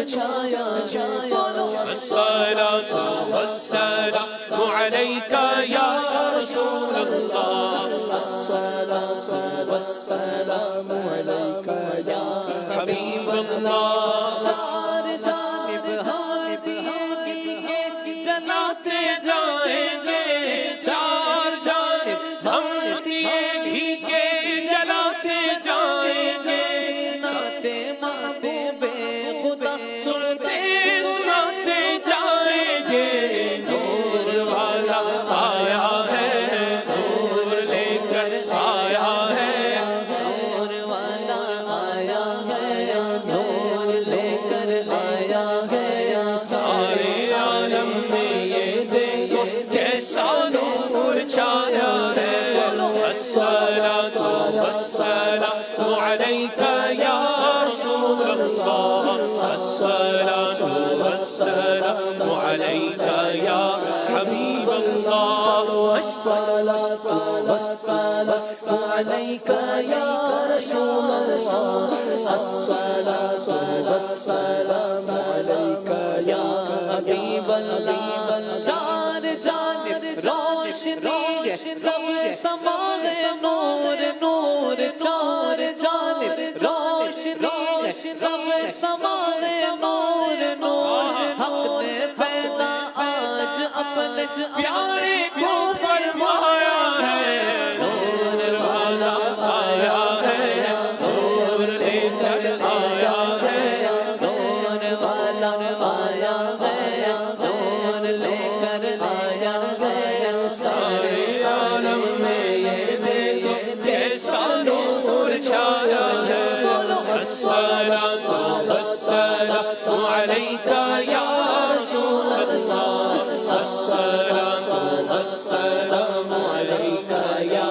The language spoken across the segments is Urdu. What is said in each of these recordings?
چھایا الصلاۃ والسلام علیک یا رسول اللہ الصلاۃ والسلام علیک یا حبیب اللہ چار جانب ہادی جلاتے جائیں گے چار جانب ہم دیے گھی کے جلاتے جائیں گے ناتے محبوب خدا سنتے سناتے جائیں گے نور والا آیا ہے نور لے کر آیا ہے نور والا آیا ہے نور لے کر آیا ہے سارے عالم میں یہ دیکھو کیسا نور چھایا ہے الصلاۃ والسلام علیک یا رسول اللہ الصلاۃ والسلام علیک یا حبیب اللہ الصلاۃ والسلام علیک یا رسول اللہ الصلاۃ والسلام علیک یا حبیب اللہ چار جانب روشنی سب سمائے نور نور چار جانب روشنی سب سمائے نور نور ہم نے پیدا آج اپنے پیارے کو فرمایا ہے نور والا آیا ہے نور لے کر آیا ہے نور والا آیا ہے نور لے کر آیا ہے سارے عالم میں یہ دیکھو کیسا نور چھایا ہے الصلاۃ والسلام علیک یا رسول اللہ الصلاۃ والسلام علیک یا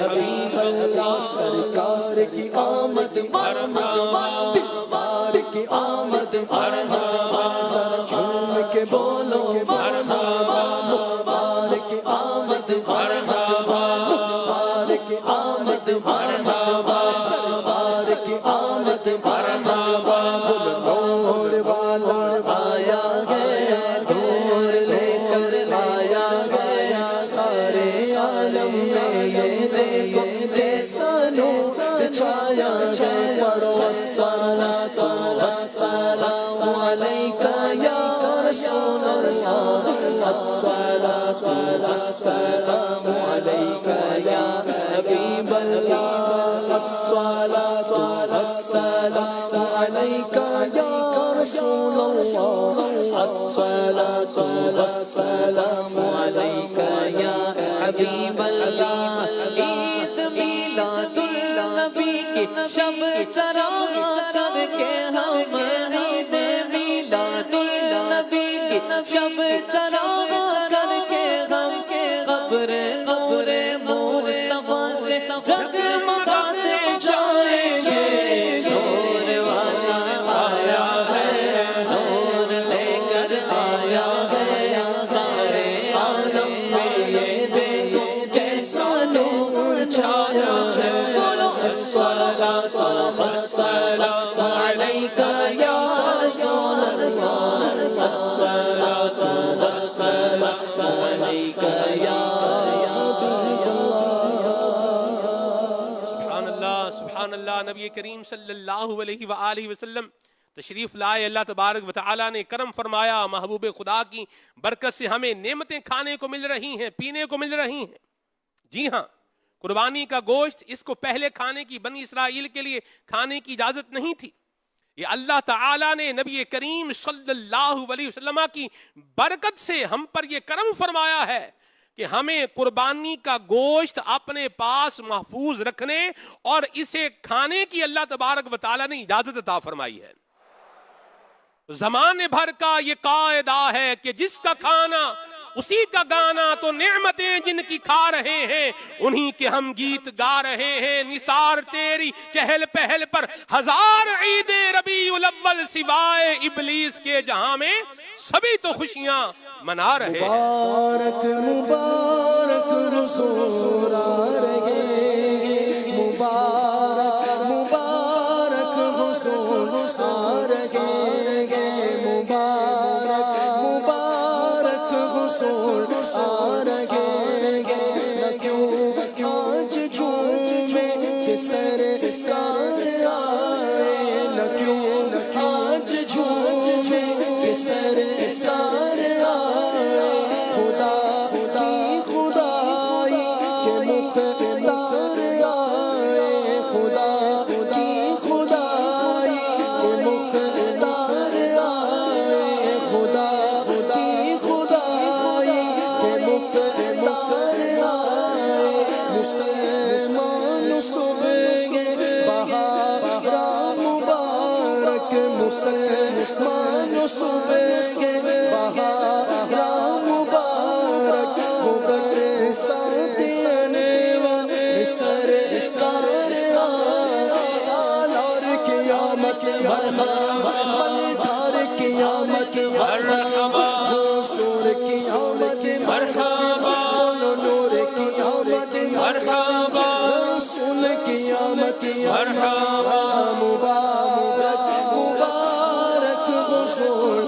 حبیب اللہ سرکار کی آمد مرحبا دلدار کی آمد مرحبا سر جھوم کے بولو مرحبا مختار کی آمد مرحبا مختار کی آمد مرحبا سرکار کی آمد مرحبا گل نور والا آیا ہے نور لے کر آیا ہے سارے عالم میں یہ دیکھو کیسا نور چھایا ہے پڑھو الصلاۃ والسلام علیک یا رسول اللہ الصلاۃ والسلام علیک یا حبیب اللہ الصلاۃ والسلام علیک یا رسول اللہ الصلاۃ والسلام علیک یا حبیب اللہ عید میلاد النبی کی شب چراغ کر کے ہم عید میلاد النبی کی شب چراغ کر کے ہم قبر قبر مصطفیٰ سے جگمگاتے جائیں گے نور والا آیا ہے نور لے کر آیا ہے سارے عالم میں یہ دیکھو کیسا نور چھایا ہے الصلاۃ والسلام علیک یا رسول اللہ الصلاۃ والسلام علیک یا حبیب اللہ سبحان اللہ نبی کریم صلی اللہ علیہ وآلہ وسلم تشریف لائے اللہ تبارک و تعالیٰ نے کرم فرمایا محبوب خدا کی برکت سے ہمیں نعمتیں کھانے کو مل رہی ہیں پینے کو مل رہی ہیں جی ہاں قربانی کا گوشت اس کو پہلے کھانے کی بنی اسرائیل کے لیے کھانے کی اجازت نہیں تھی یہ اللہ تعالیٰ نے نبی کریم صلی اللہ علیہ وسلم کی برکت سے ہم پر یہ کرم فرمایا ہے کہ ہمیں قربانی کا گوشت اپنے پاس محفوظ رکھنے اور اسے کھانے کی اللہ تبارک و تعالیٰ نے اجازت عطا فرمائی ہے زمانے بھر کا یہ قاعدہ ہے کہ جس کا کھانا اسی کا گانا تو نعمتیں جن کی کھا رہے ہیں انہی کے ہم گیت گا رہے ہیں نثار تیری چہل پہل پر ہزار عید ربیع الاول سوائے ابلیس کے جہاں میں سبھی تو خوشیاں منا رہے ہیں مبارک مبارک رسول آ رہے مبارک مبارک رسول آ رہے غسول آ رہے ہیں، نہ کیوں آج جھومے کہ سرکار آئے، نہ کیوں آج جھومے کہ سرکار آئے، خدا کی خدائی کے مختار آئے، خدا کی خدائی کے مختار آئے، خدا کی خدائی کے مختار آئے، مسلمان صبح بہار مبارک، مسلمان صبح بہار مبارک، وہ برساتے انوار سرکار سالار قیامت مرحبا، ڈھار قیامت مرحبا، رسول قیامت مرحبا، نور قیامت مرحبا، رسول قیامت مرحبا، مبارک مبارک غسول